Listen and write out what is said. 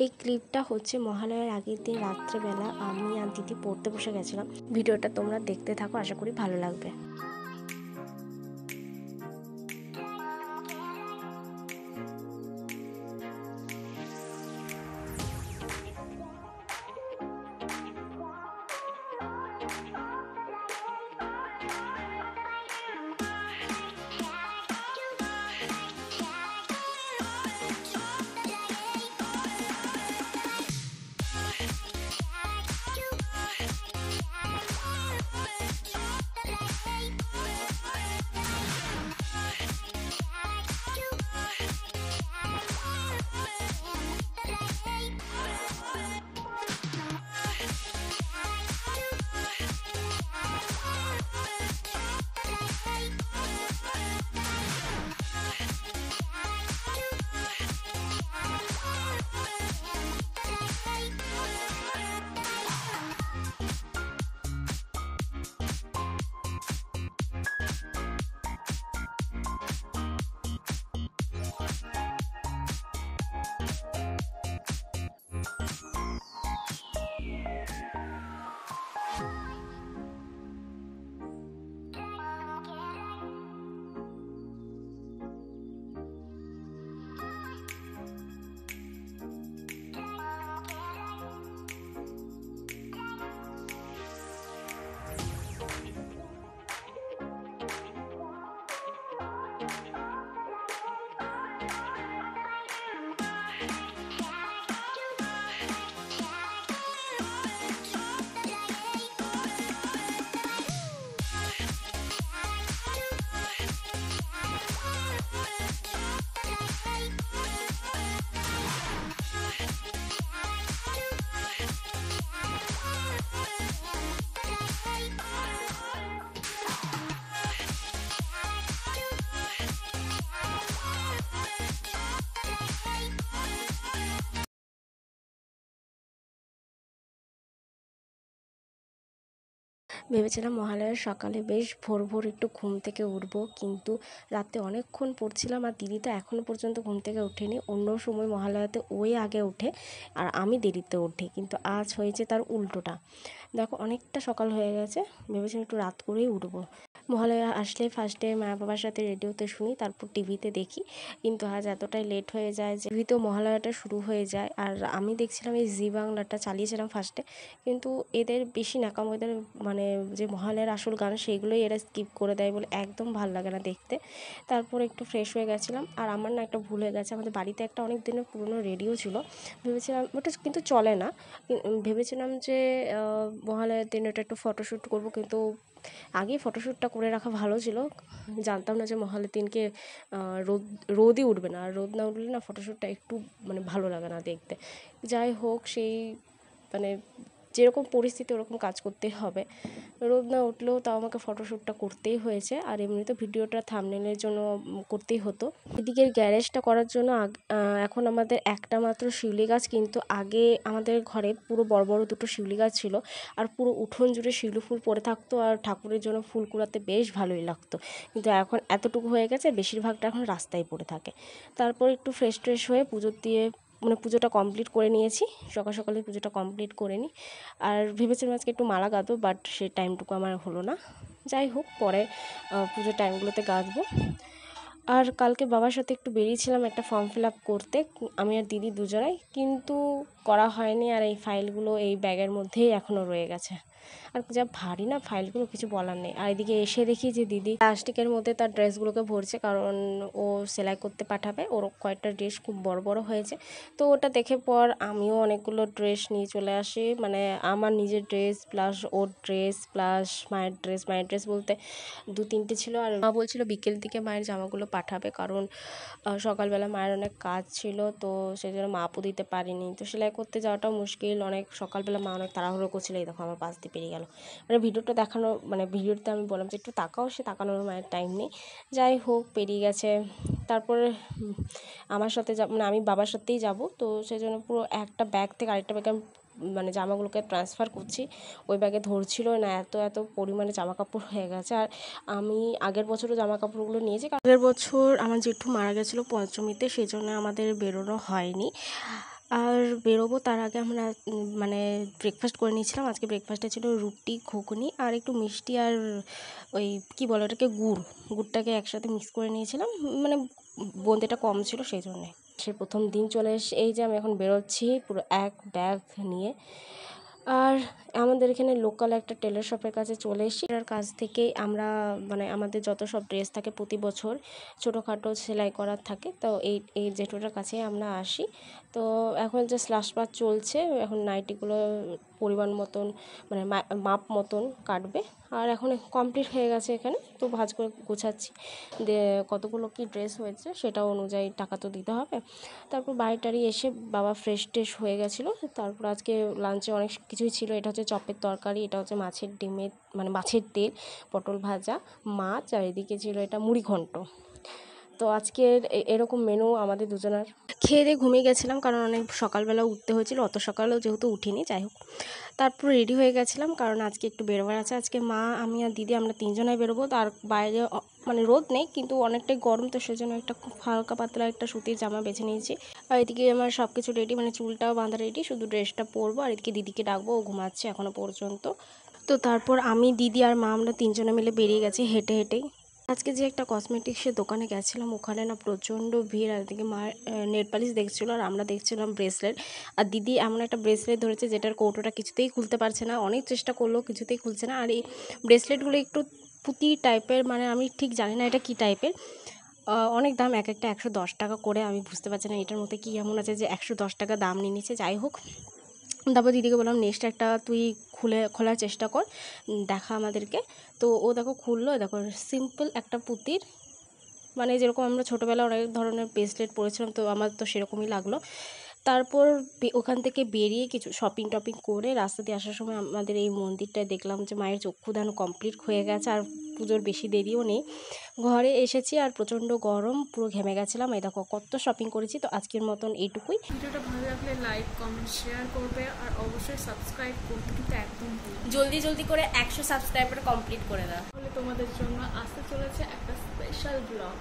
এই ক্লিপটা হচ্ছে মহালয়ার আগের দিন রাত্রেবেলা আমি আর দিদি পড়তে বসে গেছিলাম। ভিডিওটা তোমরা দেখতে থাকো, আশা করি ভালো লাগবে। ভেবেছিলাম মহালয়ার সকালে বেশ ভোর ভোর একটু ঘুম থেকে উঠবো, কিন্তু রাতে অনেকক্ষণ পড়ছিলাম আর দিদি তো এখনও পর্যন্ত ঘুম থেকে ওঠেনি। অন্য সময় মহালয়াতে ওই আগে ওঠে আর আমি দেরিতে উঠি, কিন্তু আজ হয়েছে তার উল্টোটা। দেখো অনেকটা সকাল হয়ে গেছে, ভেবেছিলাম একটু রাত করেই উঠবো। মহালয়া আসলে ফার্স্টে মা বাবার সাথে রেডিওতে শুনি, তারপর টিভিতে দেখি, কিন্তু আজ এতটাই লেট হয়ে যায় যে টিভিতেও মহালয়াটা শুরু হয়ে যায়। আর আমি দেখছিলাম এই জি বাংলাটা চালিয়েছিলাম ফার্স্টে, কিন্তু এদের বেশি ন্যাকামো, এদের মানে যে মহালয়ার আসল গান সেইগুলোই এরা স্কিপ করে দেয় বলে একদম ভালো লাগে না দেখতে। তারপর একটু ফ্রেশ হয়ে গেছিলাম। আর আমার না একটা ভুল হয়ে গেছে, আমাদের বাড়িতে একটা অনেক দিনের পুরনো রেডিও ছিল, ভেবেছিলাম ওটা কিন্তু চলে না, ভেবেছিলাম যে মহালয়ার দিন ওটা একটু ফটোশ্যুট করবো, কিন্তু আগেই ফটোশ্যুটটা করে রাখা ভালো ছিল। জানতাম না যে মহালয়ার দিনকে রোদই উঠবে না, আর রোদ না উঠলে না ফটোশ্যুটটা একটু মানে ভালো লাগে না দেখতে। যাই হোক, সেই মানে যেরকম পরিস্থিতি ওরকম কাজ করতেই হবে, রোদ না উঠলেও তাও আমাকে ফটোশ্যুটটা করতেই হয়েছে। আর এমনিতে ভিডিওটা থাম্বনেলের জন্য করতেই হতো। এদিকের গ্যারেজটা করার জন্য এখন আমাদের একটা মাত্র শিউলি গাছ, কিন্তু আগে আমাদের ঘরে পুরো বড় বড় দুটো শিউলি গাছ ছিল, আর পুরো উঠোন জুড়ে শিউলি ফুল পড়ে থাকতো, আর ঠাকুরের জন্য ফুল কুড়াতে বেশ ভালোই লাগতো। কিন্তু এখন এতটুকু হয়ে গেছে, বেশিরভাগটা এখন রাস্তায় পড়ে থাকে। তারপর একটু ফ্রেশ ট্রেশ হয়ে পুজো দিয়ে মানে পুজোটা কমপ্লিট করে নিয়েছি, সকাল সকালে পুজোটা কমপ্লিট করে নিই। আর ভেবেছিলাম আজকে একটু মালা গাঁথবো, বাট সেই টাইমটুকু আমার হলো না। যাই হোক, পরে পুজোর টাইমগুলোতে গাঁথবো। আর কালকে বাবার সাথে একটু বেরিয়েছিলাম একটা ফর্ম ফিল আপ করতে, আমি আর দিদি দুজনাই, কিন্তু করা হয়নি। আর এই ফাইলগুলো এই ব্যাগের মধ্যেই এখনও রয়ে গেছে, আর যা ভারী না ফাইলগুলো, কিছু বলার নেই। আর এদিকে এসে দেখি যে দিদি প্লাস্টিকের মধ্যে তার ড্রেসগুলোকে ভরছে, কারণ ও সেলাই করতে পাঠাবে। ওর কয়েকটা ড্রেস খুব বড় বড় হয়েছে, তো ওটা দেখে পর আমিও অনেকগুলো ড্রেস নিয়ে চলে আসি, মানে আমার নিজের ড্রেস প্লাস ওর ড্রেস প্লাস মায়ের ড্রেস বলতে 2-3টে ছিল। আর মা বলছিল বিকেল দিকে মায়ের জামাগুলো পাঠাবে, কারণ সকালবেলা মায়ের অনেক কাজ ছিল, তো সেই জন্য মা আপু দিতে পারিনি। তো সেলাই করতে যাওয়াটাও মুশকিল, অনেক সকালবেলা মা অনেক তাড়াহুড়ো করছিল, এই দেখো আমার পাশ দিয়ে পেরিয়ে গেল। মানে ভিডিওটা দেখানো, মানে ভিডিওতে আমি বললাম যে একটু তাকাও, সে তাকানোর মায়ের টাইম নেই। যাই হোক, পেরিয়ে গেছে। তারপরে আমার সাথে মানে আমি বাবার সাথেই যাব, তো সেই জন্য পুরো একটা ব্যাগ থেকে আরেকটা ব্যাগে আমি মানে জামাগুলোকে ট্রান্সফার করছি। ওই ব্যাগে ধরছিল না, এত এত পরিমাণে জামা কাপড় হয়ে গেছে। আর আমি আগের বছরও জামা কাপড়গুলো নিয়েছি, আগের বছর আমার জেঠু মারা গেছিলো পঞ্চমীতে, সেই জন্য আমাদের বেরোনো হয়নি। আর বেরোবো তার আগে আমরা মানে ব্রেকফাস্ট করে নিয়েছিলাম। আজকে ব্রেকফাস্টে ছিল রুটি, ঘুগনি আর একটু মিষ্টি আর ওই কী বলে ওটাকে গুড়টাকে একসাথে মিক্স করে নিয়েছিলাম, মানে বোঁদেটা কম ছিল সেই জন্যে। সে প্রথম দিন চলে এসে এই যে আমি এখন বেরোচ্ছি পুরো এক ব্যাগ নিয়ে। আর আমাদের এখানে লোকাল একটা টেলার শপের কাছে চলে এসেছি। এটার কাছ থেকেই আমরা মানে আমাদের যত সব ড্রেস থাকে প্রতি বছর ছোটোখাটো সেলাই করার থাকে, তো এই জেঠুটার কাছে আমরা আসি। তো এখন যে স্লাশ পাত চলছে, এখন নাইটিগুলো পরিমাণ মতন মানে মাপ মতন কাটবে। আর এখন কমপ্লিট হয়ে গেছে এখানে, তো ভাঁজ করে গোছাচ্ছি কতগুলো কি ড্রেস হয়েছে সেটা অনুযায়ী টাকা তো দিতে হবে। তারপর বাড়ি এসে বাবা ফ্রেশ ট্রেশ হয়ে গেছিলো। তারপর আজকে লাঞ্চে অনেক কিছুই ছিল। এটা হচ্ছে চপের তরকারি, এটা হচ্ছে মাছের ডিমের মানে মাছের তেল, পটল ভাজা, মাছ, আর এদিকে ছিল এটা মুড়ি ঘন্ট। তো আজকের এরকম মেনু আমাদের দুজনার। খেয়ে দিয়ে ঘুমিয়ে গেছিলাম কারণ অনেক সকালবেলা উঠতে হয়েছিল, অত সকালেও যেহেতু উঠিনি, যাই হোক। তারপর রেডি হয়ে গেছিলাম কারণ আজকে একটু বেরোবার আছে। আজকে মা, আমি আর দিদি আমরা তিনজনাই বেরোবো। তার বাইরে মানে রোদ নেই কিন্তু অনেকটাই গরম, তো সেজন্য একটা খুব হালকা পাতলা একটা সুতির জামা বেছে নিয়েছি। আর এদিকে আমার সব কিছু রেডি, মানে চুলটাও বাঁধা রেডি, শুধু ড্রেসটা পরবো। আর এদিকে দিদিকে ডাকবো, ও ঘুমাচ্ছে এখনও পর্যন্ত। তো তারপর আমি, দিদি আর মা আমরা তিনজনে মিলে বেরিয়ে গেছি হেঁটে হেঁটেই। আজকে যে একটা কসমেটিক্সের দোকানে গেছিলাম, ওখানে না প্রচণ্ড ভিড়। আর এদিকে মা নেল পালিশ দেখছিলো আর আমরা দেখছিলাম ব্রেসলেট। আর দিদি এমন একটা ব্রেসলেট ধরেছে যেটার কৌটোটা কিছুতেই খুলতে পারছে না, অনেক চেষ্টা করলেও কিছুতেই খুলছে না। আর এই ব্রেসলেটগুলো একটু পুঁতি টাইপের, মানে আমি ঠিক জানি না এটা কী টাইপের। অনেক দাম, এক একটা 110 টাকা করে। আমি বুঝতে পারছি না এটার মধ্যে কী এমন আছে যে 110 টাকা দাম নিয়ে নিচ্ছে, যাই হোক। তারপর দিদিকে বললাম নেক্সট একটা তুই খোলার চেষ্টা কর, দেখা আমাদেরকে। তো ও দেখো খুললো, দেখো সিম্পল একটা পুঁতির, মানে যেরকম আমরা ছোটোবেলায় অনেক ধরনের ব্রেসলেট পরেছিলাম, তো আমার তো সেরকমই লাগলো। তারপর ওখান থেকে বেরিয়ে কিছু শপিং টপিং করে রাস্তা দিয়ে আসার সময় আমাদের এই মন্দিরটায় দেখলাম যে মায়ের চক্ষুদান কমপ্লিট হয়ে গেছে, আর পুজোর বেশি দেরিও নেই। ঘরে এসেছি আর প্রচণ্ড গরম, পুরো ঘেমে গেছিলাম। এই দেখো কত শপিং করেছি। তো আজকের মতন এইটুকুই। ভিডিওটা ভালো লাগলে লাইক, কমেন্ট, শেয়ার করবে আর অবশ্যই সাবস্ক্রাইব করতে কিন্তু একদম জলদি করে 100 সাবস্ক্রাইবার কমপ্লিট করে দাও। তাহলে তোমাদের জন্য আসতে চলেছে একটা স্পেশাল ব্লগ।